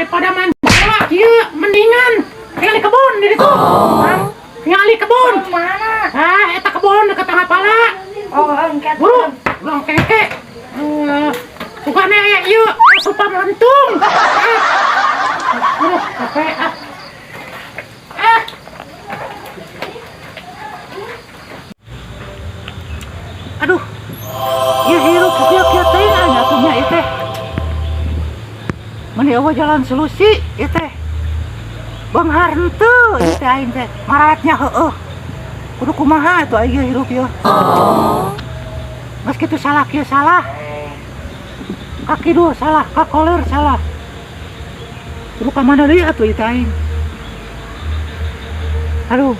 daripada main bola kieu mendingan tinggal di kebun di ditu. Tinggal di kebun. Mana? Eta kebun dekat tengah pala. Engket. Buru, ulang keke. Sukane aya ieu supa melentung. Buru, capek ah. Aduh. Ieu hirup kieu teh nya atunya ieu teh. Mani eueuh jalan solusi ieu teh. Beunghar henteu ieu teh aing teh. Maratnya heueuh. Kudu kumaha atuh ieu hirup ieu. Geus kitu salah kieu salah. Kaki dua salah, kakoler salah. Kudu ka mana deui atuh ieu teh aing. Aduh.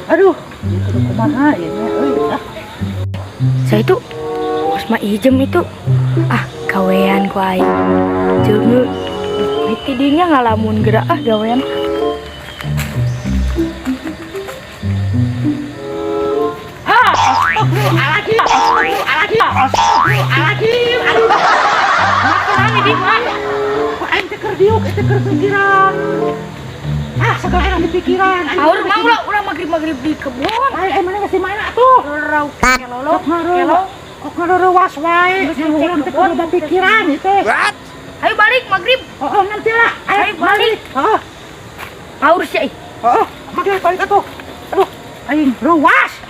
Aduh, kudu kumaha ieu euy. Saya itu Usma ijem itu gawean ku aing. Jeung miti dinya ngalamun gerak gawean. Astagfirullahaladzim. Aduh. Makan ini mah. Kok aing teh keur diuk, teh keur pikiran. Segala yang dipikiran. Aur mang ulah magrib di kebun. Ai mana geus di mana atuh? Rau kelolo. Kok ngarewas wae. Urang teh kudu bapikiran ieu teh. Ayo balik magrib. Nanti lah. Ayo balik. Aur sih. Balik atuh. Aduh, aing ruwas.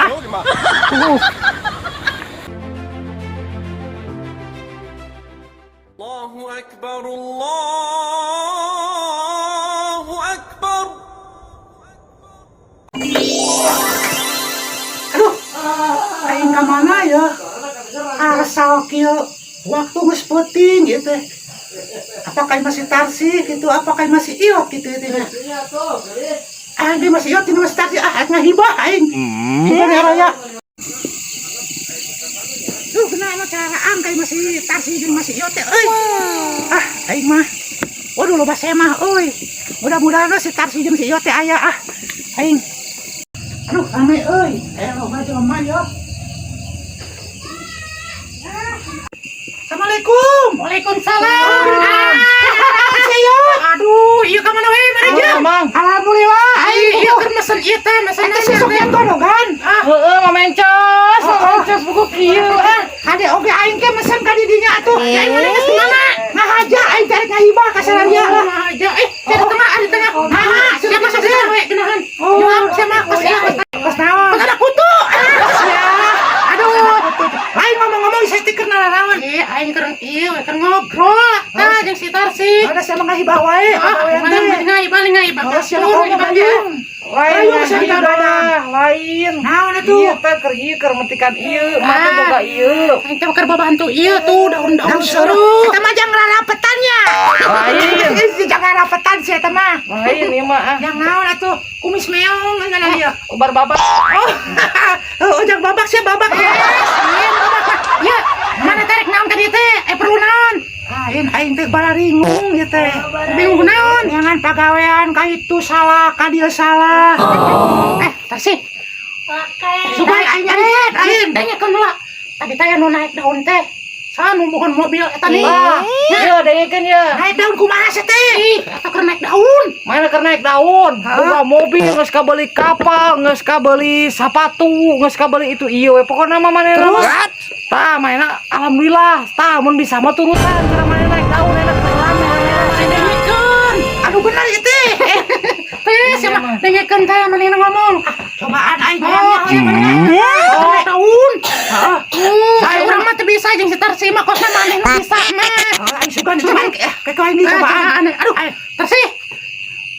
Allahu Akbar, Allahu Akbar. Aduh, aing ka mana ya? Asal kieu waktu geus peuting ieu teh. Apakah masih tarsih gitu, apakah masih iot gitu ieu teh. Aing ge masih iot, masih tarsih ngahibah aing. Hibah raya. Duh, kenapa cara angkai masih tarsih jeung masih iot teh euy. Aing mah. Waduh loba semah euy. Mudah-mudahan si tarsih jeung si iot teh aya aing. Aduh, ame euy. Loba jelema ya. Assalamualaikum. Waalaikumsalam. Aduh, ieu ka mana we manajer? Alhamdulillah. Ieu keur mesen ieu teh, mesen nasi sok todogan. Heeh, mamencos buku kieu. Hade oge aing ke mesen ka di dinya atuh. Aing mana geus di mana? Ngahaja aing cari ngahibah ka salaria. Ngahaja. Cari tengah ari tengah. Sudah masuk we genahan. Siapa kos ieu? Kos naon? Kos ada kutu. Aduh. Aing ngomong-ngomong saya stiker narawan. Aing keur ieu keur ngobrol. Jeung si Tarsi. Ada siapa ngahibah wae. Ngahibah. Lain lain. Naon atuh? Ieu teh keur mentikan ieu, mata boga ieu. Aing teh keur babantu ieu tuh daun-daun seru. Eta mah jang rarapetannya. Lain. Jang rarapetan sih eta mah. Lain ieu mah. Yang naon atuh? Kumis meong ngana ieu. Ubar babak. Jang babak sih babak. Babak. Ya, mana tarik naon tadi teh? Perlu naon? Aing teh balaringung ieu teh. Bingung naon? Jangan pagawean ka itu salah, ka dieu salah. Tarsi. Supaya aing nyaret, aing dengekeun heula. Tadi teh anu naik daun teh. Saha nu boga mobil eta nih. Ieu dengekeun ieu. Naik daun kumaha sih teh? Eta keur naik daun. Mana keur naik daun? Boga mobil, geus kabeli kapal, geus kabeli sapatu, geus kabeli itu ieu we. Pokona mah manehna mah. Tah, mainna alhamdulillah. Tah, mun bisa mah turutan cara maneh naik daun enak rame. Dengekeun. Aduh bener ieu teh. Teh siapa dengekeun teh manehna ngomong. Cobaan aing naik daun. Aing urang mah teu bisa jeung si Tarsi mah kosna manehna bisa mah. Aing sugan cobaan aing cobaan. Aduh, Tarsi.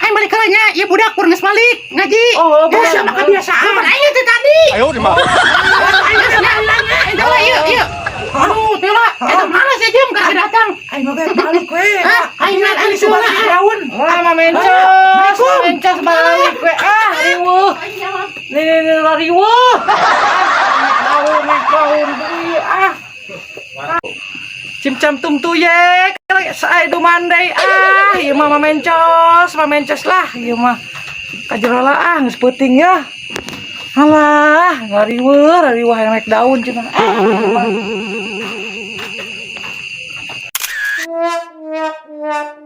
Aing balik ka nya, ieu budak keur geus balik ngaji. Siapa kebiasaan. Aing teh tadi. Ayo di mah. Aing teh ieu. Aduh, tela. Eta mana sih jam ka datang. Aing mah balik we. Aing sugan daun. Wah, mamencos balik we. Riweuh. Nih riweuh. Naik daun deui Cimcam tum tuyek sae dumandai ieu mah mamencos lah ieu mah kajerola geus peuting ya. Alah, ngariweuh yang naik daun cenah. Heeh.